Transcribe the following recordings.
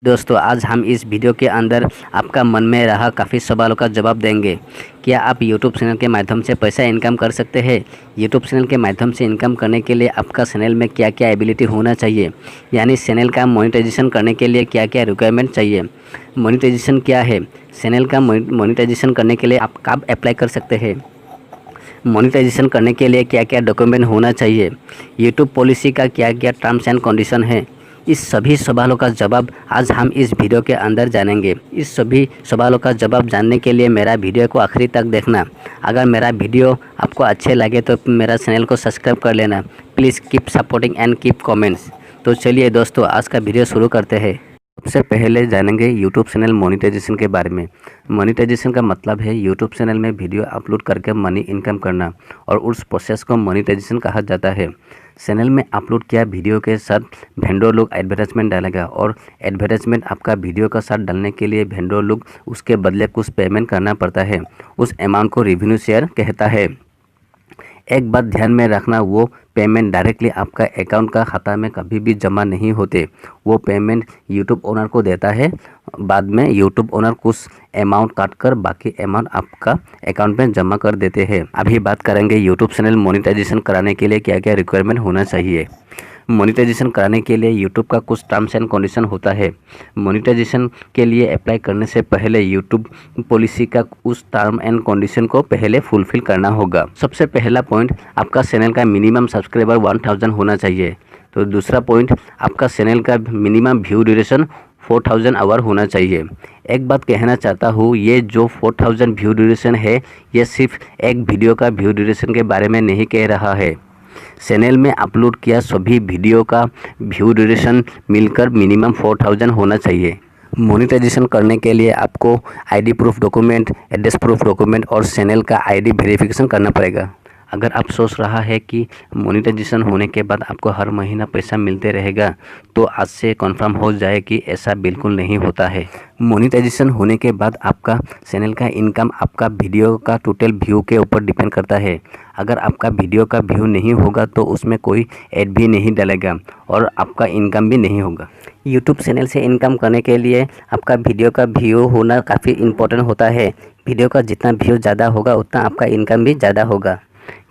दोस्तों आज हम इस वीडियो के अंदर आपका मन में रहा काफ़ी सवालों का जवाब देंगे। क्या आप YouTube चैनल के माध्यम से पैसा इनकम कर सकते हैं? YouTube चैनल के माध्यम से इनकम करने के लिए आपका चैनल में क्या क्या एबिलिटी होना चाहिए, यानी चैनल का मोनेटाइजेशन करने के लिए क्या क्या रिक्वायरमेंट चाहिए, मोनेटाइजेशन क्या है, चैनल का मोनेटाइजेशन करने के लिए आप कब अप्लाई कर सकते हैं, मोनेटाइजेशन करने के लिए क्या क्या डॉक्यूमेंट होना चाहिए, यूट्यूब पॉलिसी का क्या क्या टर्म्स एंड कंडीशन है। इस सभी सवालों का जवाब आज हम इस वीडियो के अंदर जानेंगे। इस सभी सवालों का जवाब जानने के लिए मेरा वीडियो को आखिरी तक देखना। अगर मेरा वीडियो आपको अच्छे लगे तो मेरा चैनल को सब्सक्राइब कर लेना। Please keep supporting and keep comments. तो चलिए दोस्तों आज का वीडियो शुरू करते हैं। सबसे पहले जानेंगे यूट्यूब चैनल मोनेटाइजेशन के बारे में। मोनेटाइजेशन का मतलब है यूट्यूब चैनल में वीडियो अपलोड करके मनी इनकम करना, और उस प्रोसेस को मोनेटाइजेशन कहा जाता है। चैनल में अपलोड किया वीडियो के साथ वेंडर लोग एडवर्टाइजमेंट डालेगा, और एडवर्टाइजमेंट आपका वीडियो का साथ डालने के लिए वेंडर लोग उसके बदले कुछ पेमेंट करना पड़ता है। उस अमाउंट को रेवेन्यू शेयर कहता है। एक बात ध्यान में रखना, वो पेमेंट डायरेक्टली आपका अकाउंट का खाता में कभी भी जमा नहीं होते। वो पेमेंट यूट्यूब ओनर को देता है। बाद में यूट्यूब ओनर कुछ अमाउंट काट कर बाकी अमाउंट आपका अकाउंट में जमा कर देते हैं। अभी बात करेंगे यूट्यूब चैनल मोनेटाइजेशन कराने के लिए क्या क्या रिक्वायरमेंट होना चाहिए। मोनेटाइजेशन कराने के लिए यूट्यूब का कुछ टर्म्स एंड कंडीशन होता है। मोनेटाइजेशन के लिए अप्लाई करने से पहले यूट्यूब पॉलिसी का उस टर्म एंड कंडीशन को पहले फुलफिल करना होगा। सबसे पहला पॉइंट, आपका चैनल का मिनिमम सब्सक्राइबर 1000 होना चाहिए। तो दूसरा पॉइंट, आपका चैनल का मिनिमम व्यू ड्यूरेशन 4000 आवर होना चाहिए। एक बात कहना चाहता हूँ, ये जो 4000 व्यू ड्यूरेशन है, ये सिर्फ एक वीडियो का व्यू ड्यूरेशन के बारे में नहीं कह रहा है। चैनल में अपलोड किया सभी वीडियो का व्यू ड्यूरेशन मिलकर मिनिमम 4000 होना चाहिए। मोनेटाइजेशन करने के लिए आपको ID proof document, address proof document और चैनल का आईडी वेरिफिकेशन करना पड़ेगा। अगर आप सोच रहा है कि मोनेटाइजेशन होने के बाद आपको हर महीना पैसा मिलते रहेगा, तो आज से कंफर्म हो जाए कि ऐसा बिल्कुल नहीं होता है। मोनेटाइजेशन होने के बाद आपका चैनल का इनकम आपका वीडियो का टोटल व्यू के ऊपर डिपेंड करता है। अगर आपका वीडियो का व्यू नहीं होगा तो उसमें कोई ऐड भी नहीं डलेगा और आपका इनकम भी नहीं होगा। यूट्यूब चैनल से इनकम करने के लिए आपका वीडियो का व्यू होना काफ़ी इम्पोर्टेंट होता है। वीडियो का जितना व्यू ज़्यादा होगा उतना आपका इनकम भी ज़्यादा होगा,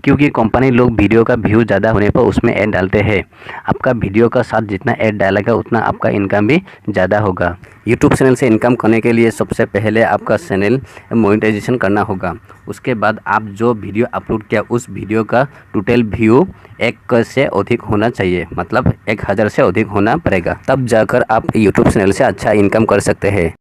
क्योंकि कंपनी लोग वीडियो का व्यू ज़्यादा होने पर उसमें ऐड डालते हैं। आपका वीडियो का साथ जितना ऐड डालेगा उतना आपका इनकम भी ज़्यादा होगा। यूट्यूब चैनल से इनकम करने के लिए सबसे पहले आपका चैनल मोनेटाइजेशन करना होगा। उसके बाद आप जो वीडियो अपलोड किया उस वीडियो का टोटल व्यू 1 से अधिक होना चाहिए, मतलब 1000 से अधिक होना पड़ेगा। तब जाकर आप यूट्यूब चैनल से अच्छा इनकम कर सकते हैं।